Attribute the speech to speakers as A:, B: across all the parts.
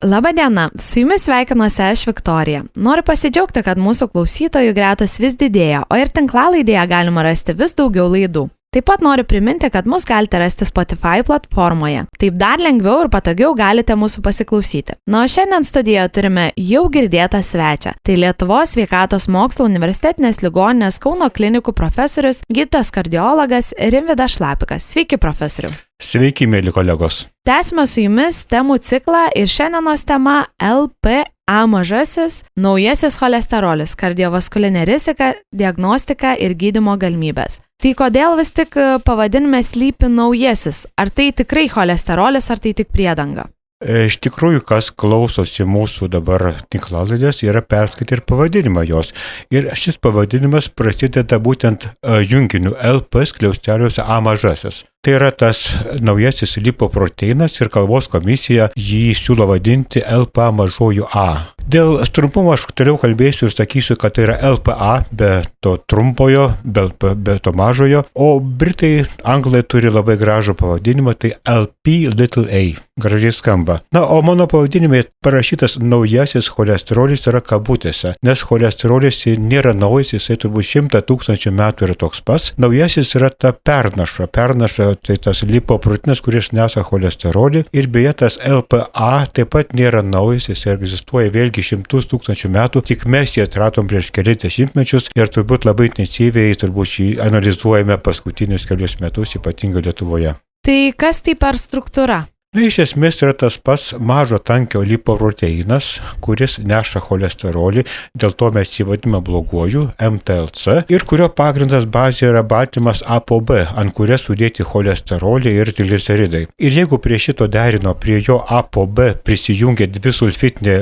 A: Labadiena, su jumis sveikinuosi aš Viktorija. Noriu pasidžiaugti, kad mūsų klausytojų gretos vis didėja, o ir tinklalaidėje galima rasti vis daugiau laidų. Taip pat noriu priminti, kad mus galite rasti Spotify platformoje. Taip dar lengviau ir patogiau galite mūsų pasiklausyti. Na, o šiandien studijoje turime jau girdėtą svečią. Tai Lietuvos sveikatos mokslo universitetinės ligoninės Kauno klinikų profesorius, gydytojas kardiologas Rimvydas Šlapikas. Sveiki, profesoriau.
B: Sveiki, mėly kolegos.
A: Tęsime su jumis temų ciklą ir šiandienos tema LPA mažasis, naujasis cholesterolis, kardiovaskulinė rizika, diagnostika ir gydymo galimybės. Tai kodėl vis tik pavadinime slypi naujasis? Ar tai tikrai cholesterolis, ar tai tik priedanga?
B: Iš tikrųjų, kas klausosi mūsų dabar tinklalaidės, yra perskaitę ir pavadinimą jos. Ir šis pavadinimas prasideda būtent junginiu LP skliausteliuose A mažasis. Tai yra tas naujasis lipoproteinas ir kalbos komisija jį siūlo vadinti LPA mažoju A. Dėl trumpumo aš toliau kalbėsiu ir sakysiu, kad tai yra LPA be to trumpojo, be to mažojo, o britai, anglai turi labai gražų pavadinimą, tai LP little a. Gražiai skamba. Na, o mano pavadinime parašytas naujasis cholesterolis yra kabutėse, nes cholesterolis nėra naujas, jisai turbūt 100 000 metų yra toks pats. Naujasis yra ta pernaša tai tas lipoproteinas, kuris neša cholesterolį, ir beje tas LPA taip pat nėra naujas, jis egzistuoja vėlgi 100 000 metų, tik mes jį atradom prieš kelias dešimtmečius ir turbūt labai intensyviai jį analizuojame paskutinius kelius metus, ypatingai Lietuvoje.
A: Tai kas tai per struktūra?
B: Na, iš esmės yra tas pats mažo tankio lipoproteinas, kuris neša cholesterolį, dėl to mes jį vadiname bloguoju, MTLC, ir kurio pagrindas bazė yra baltymas A po B, ant kurio sudėti cholesterolį ir trigliceridai. Ir jeigu prie šito derino, prie jo A po B prisijungia dvisulfitinė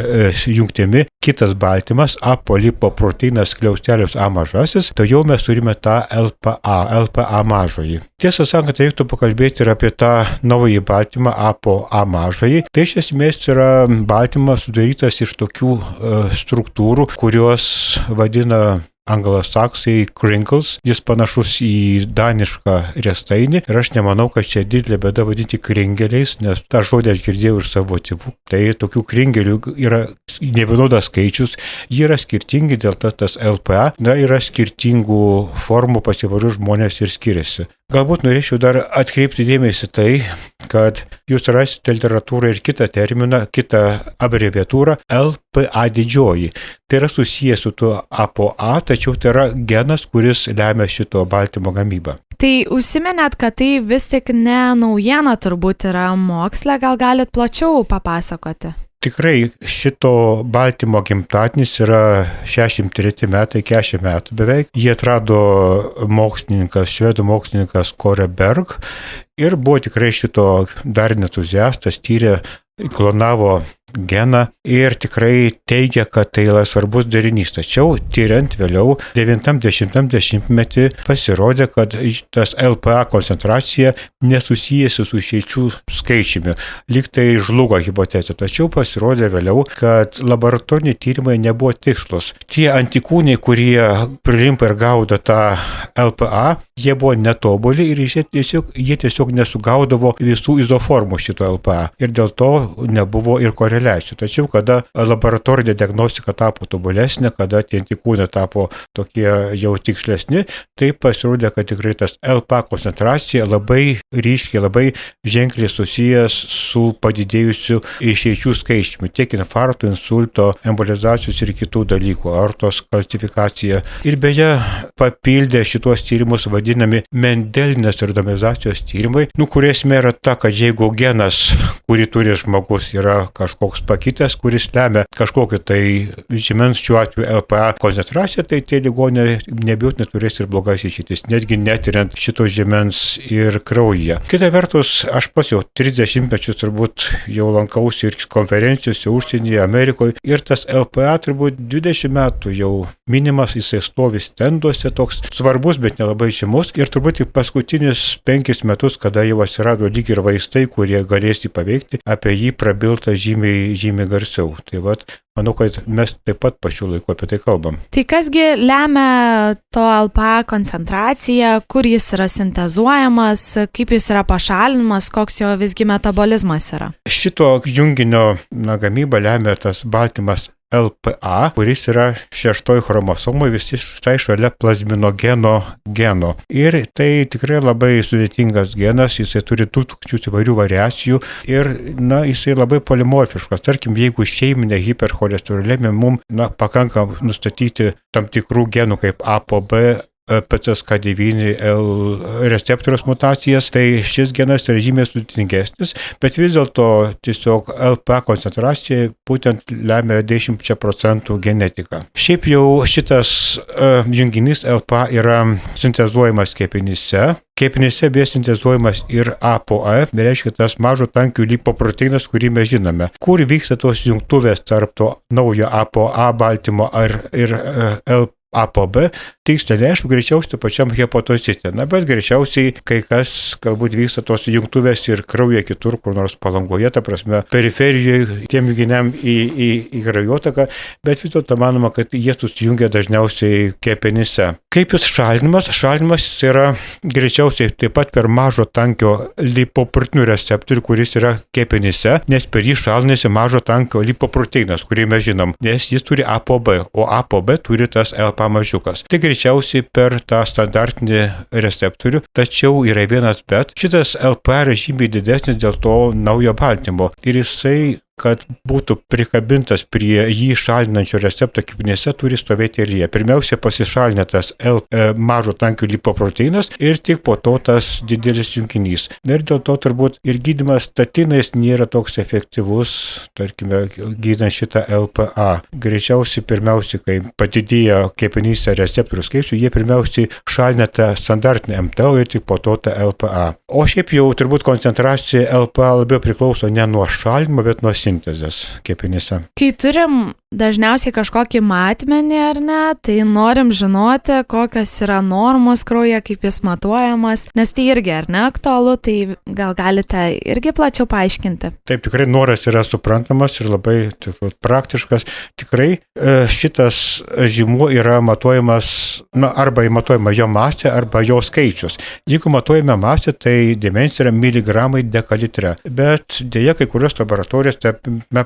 B: jungtimi kitas baltymas, A polipoproteinas skliaustelius A mažasis, tai jau mes turime tą LPA mažoji. Tiesą sakant, reiktų pakalbėti ir apie tą naująjį baltymą A po A mažąjį. Tai iš esmės yra baltymas sudarytas iš tokių struktūrų, kurios vadina anglosaksai crinkles, jis panašus į danišką riestainį ir aš nemanau, kad čia didelė bėda vadinti kringeliais, nes tą žodį aš girdėjau iš savo tėvų. Tai tokių kringelių yra nevienodas skaičius, jie yra skirtingi, dėl to tas LPA yra skirtingų formų, pas įvairius žmonės ir skiriasi. Galbūt norėčiau dar atkreipti dėmesį tai, kad jūs rasite literatūrą ir kitą terminą, kitą abreviatūrą LPA didžioji. Tai yra susijęs su tuo A po A, tačiau tai yra genas, kuris lemia šito baltymo gamybą.
A: Tai užsiminėt, kad tai vis tik ne naujiena turbūt yra moksle, gal galit plačiau papasakoti?
B: Tikrai šito baltymo gimtadienis yra 63 metai, 40 metų beveik. Jie atrado švedų mokslininkas Kåre Berg ir buvo tikrai šito dar entuziastas, tyrė, klonavo geną ir tikrai teigia, kad tai yra svarbus darinys. Tačiau tyriant vėliau 90-metį pasirodė, kad tas LPA koncentracija nesusijusi su išeičių skaičiumi. Lyg tai žlugo hipotezė. Tačiau pasirodė vėliau, kad laboratoriniai tyrimai nebuvo tikslus. Tie antikūniai, kurie prilimpa ir gaudo tą LPA, jie buvo netobuli ir jie tiesiog nesugaudavo visų izoformų šito LPA. Ir dėl to nebuvo ir koreliacijų. Tačiau, kada laboratorinė diagnostika tapo tobulesnė, kada tie antikūnai tapo tokie jau tikslesni, tai pasirodė, kad tikrai tas LPA koncentracija labai ryškiai, labai ženkliai susijęs su padidėjusiu išeičių skaičiumi, tiek infarkto, insulto, embolizacijos ir kitų dalykų, aortos kalcifikacija. Ir beje, papildė šitos tyrimus vadinami Mendelinės randomizacijos tyrimai, kurie esmė yra ta, kad jeigu genas, kurį turi žmogus, yra kažkoks pakitęs, kuris lemia kažkokį tai žymens, šiuo atveju LPA koncentraciją, tai tie ligoniai neabejotinai turės ir blogas išeitis, netgi netiriant šito žymens ir kraujyje. Kita vertus, aš pats jau 30 mečius turbūt jau lankausi ir konferencijose užsienyje, Amerikoje, ir tas LPA turbūt 20 metų jau minimas, jisai stovi stenduose, toks svarbus, bet nelabai žymus, ir turbūt tik paskutinius 5 metus, kada jau atsirado lyg ir vaistai, kurie galės jį paveikti, apie jį prabilta žymiai žymiai garsiau. Tai vat, manau, kad mes taip pat pačiu laiku apie tai kalbam.
A: Tai kasgi lemia to LPA koncentraciją, kur jis yra sintezuojamas, kaip jis yra pašalinamas, koks jo visgi metabolizmas yra?
B: Šito junginio gamybą lemia tas baltymas LPA, kuris yra 6 chromosomoje visai šalia plazminogeno geno. Ir tai tikrai labai sudėtingas genas, jisai turi 2000 įvairių variacijų ir jisai labai polimorfiškas. Tarkim, jeigu šeiminė hipercholesterolemija mums pakanka nustatyti tam tikrų genų kaip ApoB, PCSK9L receptoriaus mutacijas, tai šis genas yra žymiai sudėtingesnis, bet vis dėlto tiesiog LPA koncentracija būtent lemia 10% genetiką. Šiaip jau šitas junginys LPA yra sintezuojamas kepenyse. Kepenyse beje sintezuojamas ir ApoA, tai reiškia tas mažo tankio lipoproteinas, kurį mes žinome. Kur vyksta tos jungtuvės tarp to naujo ApoA baltymo ir ApoB, tiksliai neaišku, greičiausiai pačiam hepatocite. Bet greičiausiai kai kas galbūt vyksta tos jungtuvės ir krauja kitur, kur nors Palangoje, ta prasme, periferijoje, tiem junginiam į kraujotaką, bet vis dėlto manoma, kad jie susijungia dažniausiai kepenyse. Kaip jis šalinimas? Šalinimas yra greičiausiai taip pat per mažo tankio lipoproteinų receptorių, kuris yra kepenyse, nes per jį šalinasi mažo tankio lipoproteinas, kurį mes žinom, nes jis turi ApoB, o ApoB turi tas LPA mažiukas. Tai greičiausiai per tą standartinį receptorių, tačiau yra vienas bet. Šitas LPA yra žymiai didesnis dėl to naujo baltymo ir jisai, kad būtų prikabintas prie jį šalinančio recepto kepenyse, turi stovėti eilėje. Pirmiausia pasišalina tas mažo tankio lipoproteinas ir tik po to tas didelis junginys. Ir dėl to turbūt ir gydymas statinais nėra toks efektyvus, tarkime, gydant šitą LPA. Greičiausiai pirmiausiai, kai padidėja kepenyse receptorių skaičių, jie pirmiausiai šalina tą standartinę MTL ir tik po to tą LPA. O šiaip jau turbūt koncentracija LPA labiau priklauso ne nuo šalinimo, bet nuo sintezės kepenyse.
A: Kai turim dažniausiai kažkokį matmenį ar ne, tai norim žinoti, kokios yra normos kraujyje, kaip jis matuojamas, nes tai irgi ar ne aktualu, tai gal galite irgi plačiau paaiškinti.
B: Taip, tikrai noras yra suprantamas ir labai praktiškas. Tikrai šitas žymuo yra matuojamas, arba matuojama jo masė, arba jo skaičius. Jeigu matuojame masę, tai dimensija yra miligramai dekalitre. Bet dėja, kai kurios laboratorijos,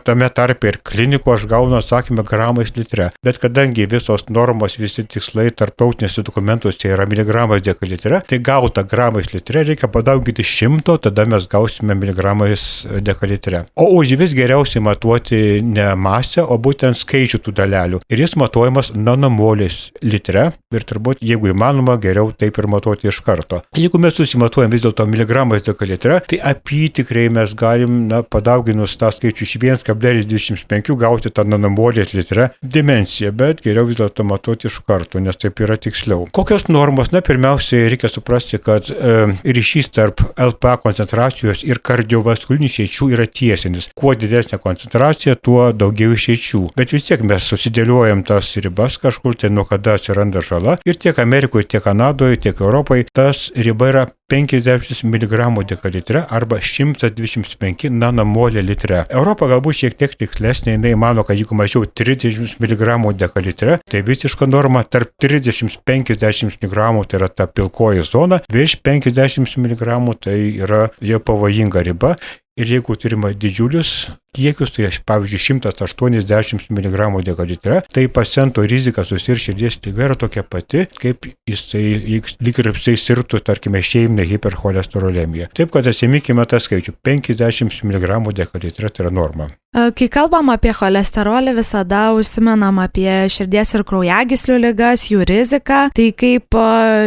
B: tame tarpe ir klinikų, aš gaunu atsakymą gramais litre. Bet kadangi visos normos, visi tikslai tarptautinėse dokumentuose yra miligramais dekalitre, tai gauta gramais litre reikia padauginti 100, tada mes gausime miligramais dekalitre. O už vis geriausiai matuoti ne masę, o būtent skaičių tų dalelių. Ir jis matuojamas nanomolės litre ir turbūt, jeigu įmanoma, geriau taip ir matuoti iš karto. Jeigu mes susimatuojam vis dėlto miligramais dekalitre, tai apytikriai mes galim padauginus tą skaičių iš 1,25 gauti tą nanomolės litre dimensiją, bet geriau vis dėlto matuoti iš karto, nes taip yra tiksliau. Kokios normos? Pirmiausiai reikia suprasti, kad ryšys tarp LPA koncentracijos ir kardiovaskulinių išeičių yra tiesinis. Kuo didesnė koncentracija, tuo daugiau išeičių. Bet vis tiek mes susidėliojam tas ribas kažkur, tai nuo kada atsiranda žala. Ir tiek Amerikoje, tiek Kanadoje, tiek Europoje tas riba yra 50 mg dekalitre arba 125 nanomolė litre. Europa galbūt šiek tiek tikslesnė, jinai mano, kad jeigu mažiau 30 mg dekalitre, tai visiška norma tarp 30-50 mg tai yra ta pilkoji zona, virš 50 mg tai yra jau pavojinga riba. Ir jeigu turime didžiulius kiekius, tai pavyzdžiui 180 mg dekalitre, tai paciento rizika susirgti širdies liga yra tokia pati, kaip jisai lyg ir sirgtų, tarkime, šeiminė hipercholesterolemija. Taip, kad atsimykime tą skaičių, 50 mg dekalitre tai yra norma.
A: Kai kalbam apie cholesterolį, visada užsimenam apie širdies ir kraujagyslių ligas, jų riziką. Tai kaip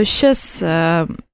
A: šis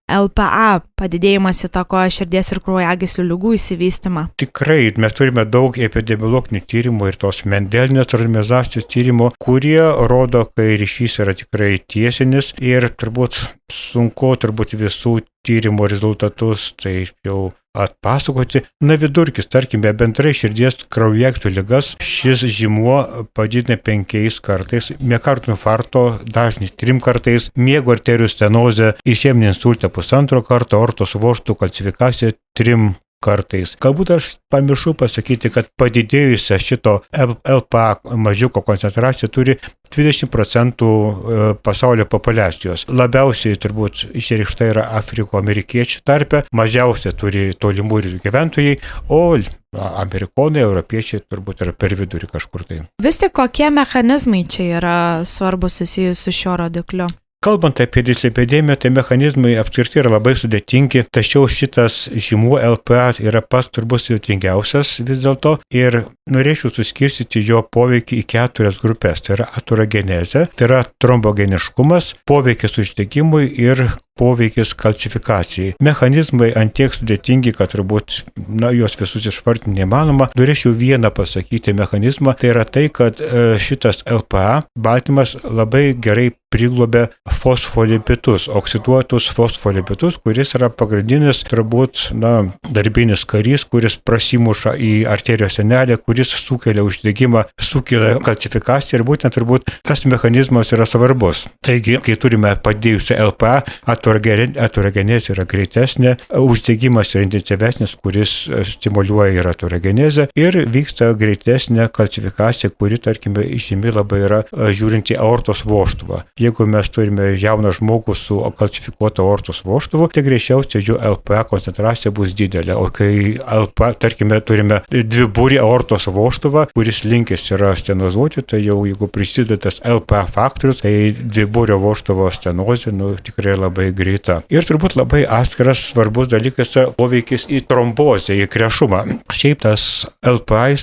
A: LPA padidėjimas įtakoja širdies ir kraujagyslių ligų išsivystymą?
B: Tikrai, mes turime daug epidemiologinių tyrimų ir tos Mendelinės randomizacijos tyrimų, kurie rodo, kai ryšys yra tikrai tiesinis ir turbūt sunku visų tyrimų rezultatus tai jau atpasakoti. Vidurkis, tarkime, bendrai širdies kraujagyslių ligas šis žymuo padidina 5 kartais, miokardo infarkto dažnį 3 kartais, miego arterijų stenozę, išeminį insultą 1,5 karto, aortos vožtų kalcifikaciją 3 kartais. Galbūt aš pamiršau pasakyti, kad padidėjusią šito LPA mažiuko koncentraciją turi 20% pasaulio populiacijos. Labiausiai turbūt išreikšta yra afriko-amerikiečių tarpe, mažiausia turi tolimų rytų gyventojai, o amerikonai, europiečiai turbūt yra per vidurį kažkur tai.
A: Vis tik kokie mechanizmai čia yra svarbus susijus su šiuo rodikliu?
B: Kalbant apie dislipidemiją, tai mechanizmai apskritai yra labai sudėtingi, tačiau šitas žymuo LPA yra pats turbūt sudėtingiausias vis dėlto ir norėčiau suskirstyti jo poveikį į 4 grupės. Tai yra atorogenezė, tai yra trombogeniškumas, poveikis uždegimui ir poveikis kalcifikacijai. Mechanizmai antiek sudėtingi, kad turbūt juos visus išvardinti neįmanoma. Norėčiau vieną pasakyti mechanizmą, tai yra tai, kad šitas LPA baltymas labai gerai priglobia fosfolipitus, oksiduotus fosfolipitus, kuris yra pagrindinis turbūt darbinis karys, kuris prasimuša į arterijos sienelę, kuris sukelia uždegimą, sukelia kalcifikaciją ir būtent turbūt tas mechanizmas yra svarbus. Taigi, kai turime padėjusią LPA, atorogenezė yra greitesnė, uždegimas yra intensyvesnis, kuris stimuliuoja ir atorogenezę ir vyksta greitesnė kalcifikacija, kuri, tarkime, žymi labai yra žiūrint į aortos vožtuvą. Jeigu mes turime jauną žmogų su kalcifikuotu aortos vožtuvu, tai greičiausiai jų LPA koncentracija bus didelė. O kai LPA, tarkime, turime dviburį aortos vožtuvą, kuris linkęs yra stenozuoti, tai jau jeigu prisideda tas LPA faktorius, tai dviburio vožtuvo stenozė tikrai labai greita. Ir turbūt labai atskiras svarbus dalykas yra poveikis į trombozę, į krešumą. Šiaip tas LPA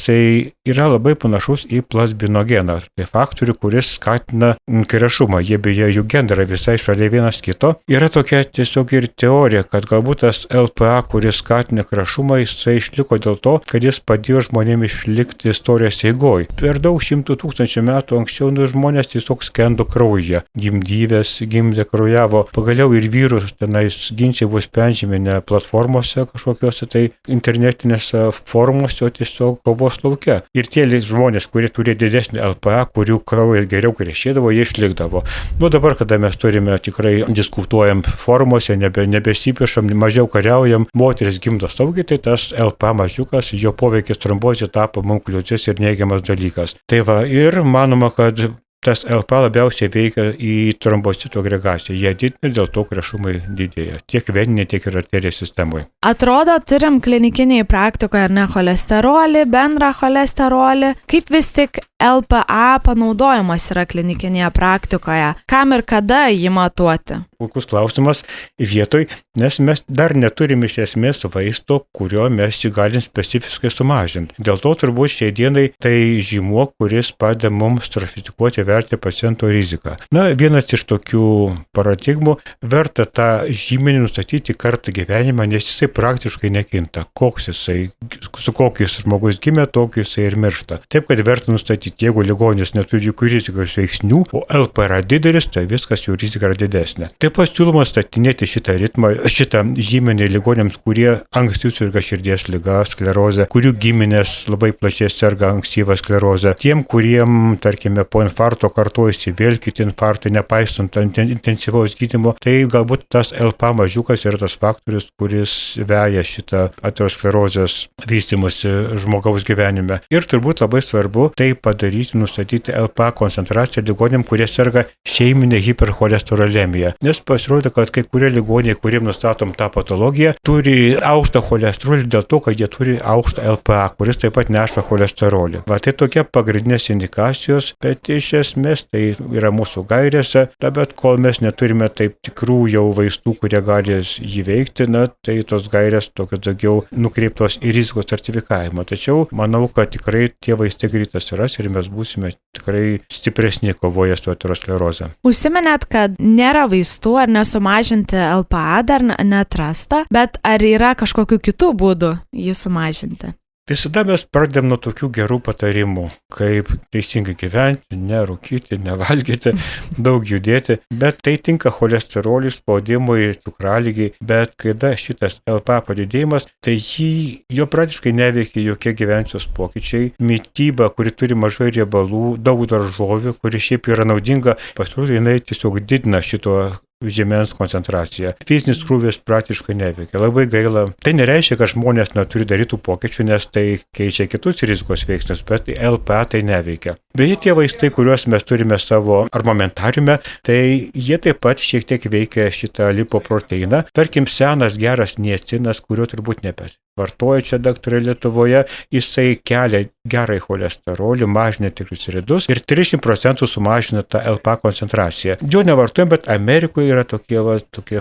B: yra labai panašus į plasbinogeną. Tai faktorių, kuris skatina krešumą. Jie beje jų genai yra visai šalia vienas kito. Yra tokia tiesiog ir teorija, kad galbūt tas LPA, kuris skatina krešumą, jisai išliko dėl to, kad jis padėjo žmonėms išlikti istorijos eigoj. Per daug 100 000 metų anksčiau žmonės tiesiog skendo kraujyje. Gimdyvės gimdė, kraujavo. Pagaliau ir vyrus tenais ginčiai bus sprendžiami ne platformose kažkokiuose tai internetinėse formuose, o tiesiog kovos lauke. Ir tie žmonės, kurie turi didesnį LPA, kurių kraujas geriau krešėdavo, jie išlikdavo. Dabar, kada mes turime tikrai diskutuojam formuose, nebesipiešam, mažiau kariaujam, moteris gimdo saugiai, tai tas LPA mažiukas, jo poveikis trombozė tapo mums kliūtis ir neigiamas dalykas. Tai va, ir manoma, kad tas LPA labiausiai veikia į trombocitų agregaciją. Jie didina, dėl to krešumai didėja. Tiek veninė, tiek ir arterijos sistemoje.
A: Atrodo, turim klinikiniai praktikoje ar ne cholesterolį, bendrą cholesterolį. Kaip vis tik LPA panaudojimas yra klinikinėje praktikoje? Kam ir kada jį matuoti?
B: Puikus klausimas vietoj, nes mes dar neturim iš esmės vaisto, kurio mes jį galim specifiškai sumažinti. Dėl to turbūt šiai dienai tai žymuo, kuris padeda mums stratifikatuoti vertę paciento riziką. Vienas iš tokių paradigmų, verta tą žymenį nustatyti kartą gyvenimą, nes jisai praktiškai nekinta. Koks jisai, su kokiais žmogus gimė, tokį jisai ir miršta. Taip, kad verta nustatyti, jeigu ligonis neturi jokių rizikos veiksnių, o LPA yra didelis, tai viskas jų rizika yra didesnė. Taip pat siūloma statinėti šitą žymenį ligoniams, kurie anksti serga širdies liga, sklerozė, kurių giminės labai plačiai serga ankstyvą sklerozę. Tiem, kuriem, tarkime, po infarkto kartojasi vėl kiti infarktai, nepaisant intensyvaus gydymo, tai galbūt tas LPA mažiukas yra tas faktorius, kuris veja šitą aterosklerozės vystymosi žmogaus gyvenime. Ir turbūt labai svarbu tai padaryti, nustatyti LPA koncentraciją ligonėm, kurie serga šeiminė hipercholesterolemiją. Nes pasirodo, kad kai kurie ligoniai, kuriem nustatom tą patologiją, turi aukštą cholesterolį dėl to, kad jie turi aukštą LPA, kuris taip pat neša cholesterolį. Va, tai tokie pagrindinės indikacijos, bet iš esmės tai yra mūsų gairėse, bet kol mes neturime taip tikrų jau vaistų, kurie gali jį veikti, tai tos gairės tokios daugiau nukreiptos į rizikos sertifikavimą. Tačiau manau, kad tikrai tie vaistai greitai atsiras ir mes būsime tikrai stipresni kovoje su ateroskleroze.
A: Užsiminėt, kad nėra vaistų ar nesumažinti LPA dar neatrasta, bet ar yra kažkokių kitų būdų jį sumažinti?
B: Visada mes pradedam nuo tokių gerų patarimų, kaip teisingai gyventi, nerūkyti, nevalgyti, daug judėti, bet tai tinka cholesteroliui, spaudimui, cukralygiai, bet kada šitas LPA padidėjimas, tai jo praktiškai neveikia jokie gyvensenos pokyčiai. Mityba, kuri turi mažai riebalų, daug daržovių, kuri šiaip yra naudinga, pasirodo, jinai tiesiog didina šito žemens koncentracija. Fizinis krūvis praktiškai neveikia. Labai gaila. Tai nereiškia, kad žmonės neturi daryti pokyčių, nes tai keičia kitus rizikos veiksnius, bet LPA tai neveikia. Beje, tie vaistai, kuriuos mes turime savo armamentariume, tai jie taip pat šiek tiek veikia šitą lipoproteiną. Tarkim, senas geras niacinas, kurio turbūt vartoja čia daktarai Lietuvoje, jisai kelia gerai cholesterolį, mažina trigliceridus ir 30% sumažina tą LPA koncentraciją. Jo nevartojam, bet Amerikoje yra tokie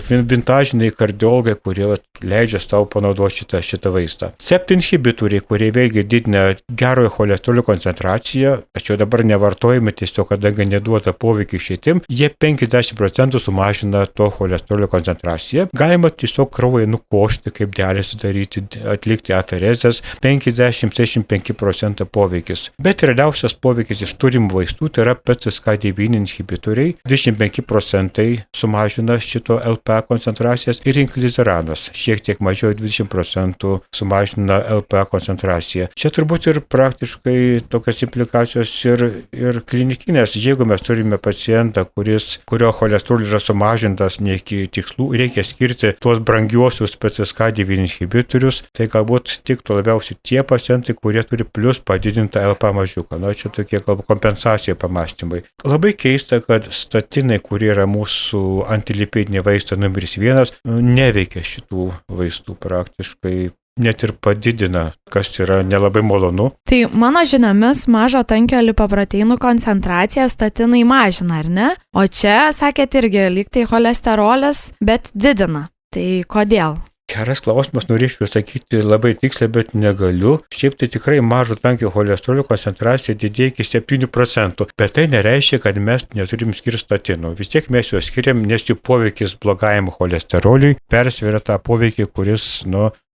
B: vintažiniai kardiologai, kurie leidžia tau panaudoti šitą vaistą. CEPT inhibitoriai, kurie vėlgi didina gerojo cholesterolio koncentraciją, tačiau dabar nevartojami tiesiog, kadangi neduoda poveikį šeitim, jie 50% sumažina to cholesterolio koncentraciją. Galima tiesiog kraują nukošti, kaip dializę daryti, atlikti aferezės, 50-65% poveikis. Bet realiausias poveikis iš turimų vaistų tai yra PCSK9 inhibitoriai, 25% sumažina šito LPA koncentracijas ir inklizeranas, šiek tiek mažiau 20% sumažina LPA koncentraciją. Čia turbūt ir praktiškai tokios implikacijos ir klinikinės. Jeigu mes turime pacientą, kurio cholesterolis yra sumažintas ne iki tikslų, reikia skirti tuos brangiuosius PCSK9 inhibitorius, tai galbūt tiktų labiausiai tie pacientai, kurie turi plus padidintą LPA mažiuką. Čia tokie kompensacijų pamastymai. Labai keista, kad statinai, kurie yra mūsų antilipidiniai vaistai numeris 1, neveikia šitų vaistų praktiškai. Net ir padidina, kas yra nelabai malonu.
A: Tai mano žiniomis mažo tankio lipoproteinų koncentraciją statinai mažina, ar ne? O čia, sakėt, irgi lyg tai cholesterolis, bet didina. Tai kodėl?
B: Geras klausimas, norėčiau sakyti labai tiksliai, bet negaliu. Šiaip tai tikrai mažo tankio cholesterolio koncentracija didėja iki 7%, bet tai nereiškia, kad mes neturim skirti statinų. Vis tiek mes juos skiriam, nes jų poveikis blogajam cholesteroliui persveria tą poveikį, kuris,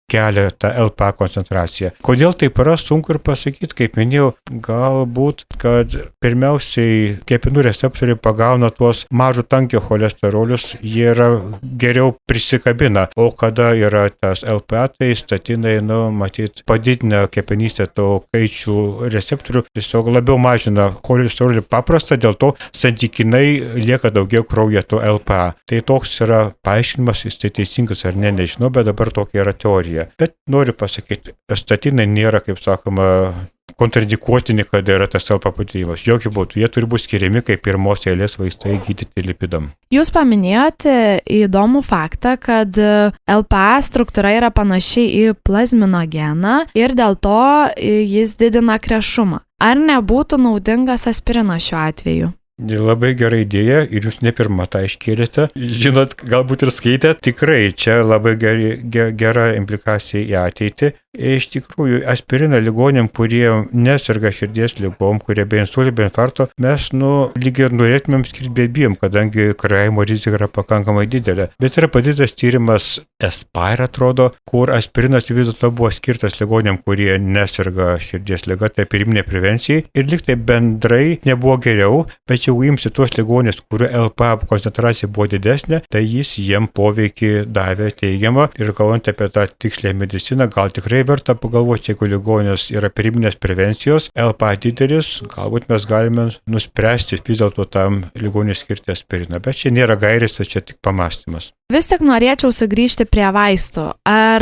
B: kelia tą LPA koncentraciją. Kodėl taip yra, sunku ir pasakyti, kaip minėjau, galbūt, kad pirmiausiai kepenų receptoriai pagauna tuos mažo tankio cholesterolius, jie yra geriau prisikabina, o kada yra tas LPA, tai statinai, matyt, padidina kepenyse to kaičių receptorių, tiesiog labiau mažina cholesterolį paprastą, dėl to santykinai lieka daugiau kraujyje to LPA. Tai toks yra paaiškinimas, jis tai teisingas ar ne, nežinau, bet dabar tokia yra teorija. Bet noriu pasakyti, statinai nėra, kaip sakoma, kontradikuotini, kada yra tas LPA padidėjimas. Jokių būdų, jie turi būti skiriami kaip pirmos eilės vaistai gydyti lipidam.
A: Jūs paminėjote įdomų faktą, kad LPA struktūra yra panaši į plazminogeną ir dėl to jis didina krešumą. Ar nebūtų naudingas aspirinas šiuo atveju?
B: Labai gera idėja ir jūs ne pirmą tą iškėlėte. Žinot, galbūt ir skaitė, tikrai čia labai gera implikacija į ateitį. Iš tikrųjų, aspiriną ligoniam, kurie neserga širdies ligom, kurie be insulto, be infarkto, mes lygiai ir norėtumėm skirti, bet bijom, kadangi kraujavimo rizika yra pakankamai didelė. Bet yra padarytas tyrimas Aspire, atrodo, kur aspirinas vis dėlto buvo skirtas ligoniam, kurie neserga širdies liga, tai pirminė prevencijai. Ir lyg tai bendrai nebuvo geriau, bet jeigu imsi tuos ligonės, kurių LPA koncentracija buvo didesnė, tai jis jiem poveikį davė teigiamą. Ir kalbant apie tą tikslę mediciną, gal tikrai verta pagalvoti, jeigu ligonės yra pirminės prevencijos, LPA didelis, galbūt mes galime nuspręsti vis dėlto tam ligonį skirti aspiriną. Bet čia nėra gairės, čia tik pamastymas.
A: Vis tik norėčiau sugrįžti prie vaistų. Ar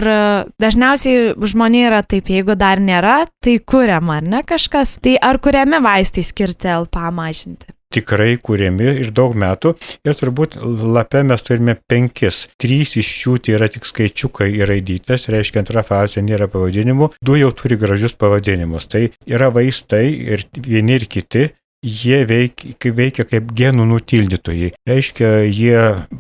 A: dažniausiai žmonė yra taip, jeigu dar nėra, tai kuriam, ar ne kažkas? Tai ar kuriami vaistai skirti LPA mažinti?
B: Tikrai kuriami ir daug metų. Ir turbūt lape mes turime 5. 3 iš jų tai yra tik skaičiukai ir raidytės, reiškia antra fazė nėra pavadinimų. 2 jau turi gražius pavadinimus. Tai yra vaistai ir vieni ir kiti. Jie veikia kaip genų nutildytojai. Reiškia, jie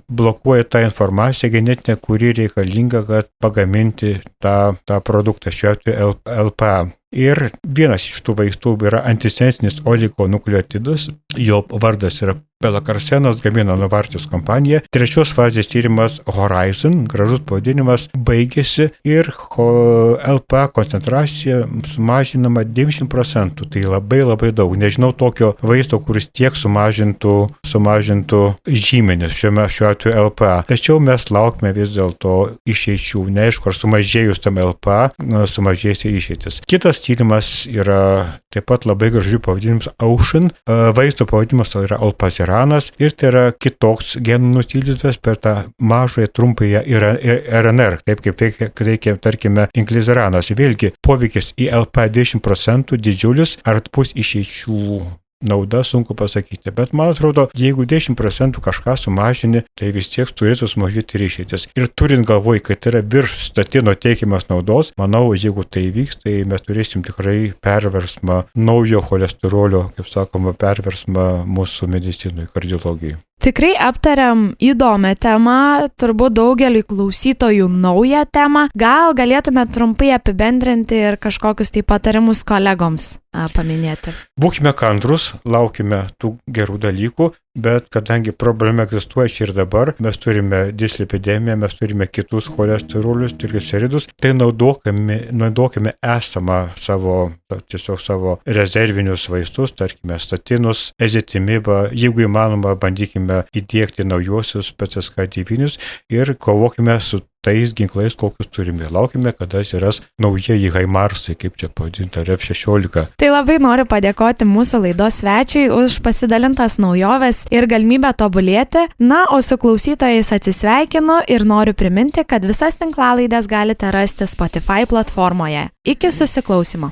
B: blokuoja tą informaciją genetinę, kuri reikalinga, kad pagaminti tą produktą, šiuo atveju LPA. Ir vienas iš tų vaistų yra antisensinis oligonukleotidas. Jo vardas yra Pelakarsenas, gamina Novartis kompanija. 3 fazės tyrimas Horizon, gražus pavadinimas, baigėsi ir LPA koncentracija sumažinama 90%. Tai labai labai daug. Nežinau tokio vaisto, kuris tiek sumažintų žymenis šiuo atveju LPA. Tačiau mes laukime vis dėlto išeičių. Neaišku, ar sumažėjus tam LPA sumažės ir išeitis. Kitas Kitas tyrimas yra taip pat labai gražių pavadinimus Ocean, vaisto pavadinimas tai yra olpaziranas ir tai yra kitoks genų nutildytojas per tą mažąją trumpąją RNR, taip kaip veikia, tarkime, inkliziranas. Vėlgi, poveikis į LP 10% didžiulis, ar bus išeičių nauda, sunku pasakyti, bet man atrodo, jeigu 10% kažką sumažini, tai vis tiek turėtų sumažėti ir išeitis. Ir turint galvoj, kad tai yra virš statino teikiamas naudos, manau, jeigu tai vyks, tai mes turėsim tikrai perversmą, naujo cholesterolio, kaip sakoma, perversmą mūsų medicinui, kardiologijai.
A: Tikrai aptariam įdomią temą, turbūt daugeliui klausytojų naują temą. Gal galėtume trumpai apibendrinti ir kažkokius tai patarimus kolegoms paminėti.
B: Būkime kantrus, laukime tų gerų dalykų, bet kadangi problema egzistuoja čia ir dabar, mes turime dislipidemiją, mes turime kitus cholesterolius, trigliceridus, tai naudokime esamą savo rezervinius vaistus, tarkime statinus, ezetimiba, jeigu įmanoma, bandykime įdiegti naujosius PCSK9 ir kovokime su tais ginklais, kokius turime. Laukime, kada atsiras naujieji Haimarsai, kaip čia pavadinta, F-16.
A: Tai labai noriu padėkoti mūsų laidos svečiui už pasidalintas naujoves ir galimybę tobulėti. Na, o su klausytojais atsisveikinu ir noriu priminti, kad visas tinklalaidės galite rasti Spotify platformoje. Iki susiklausymo.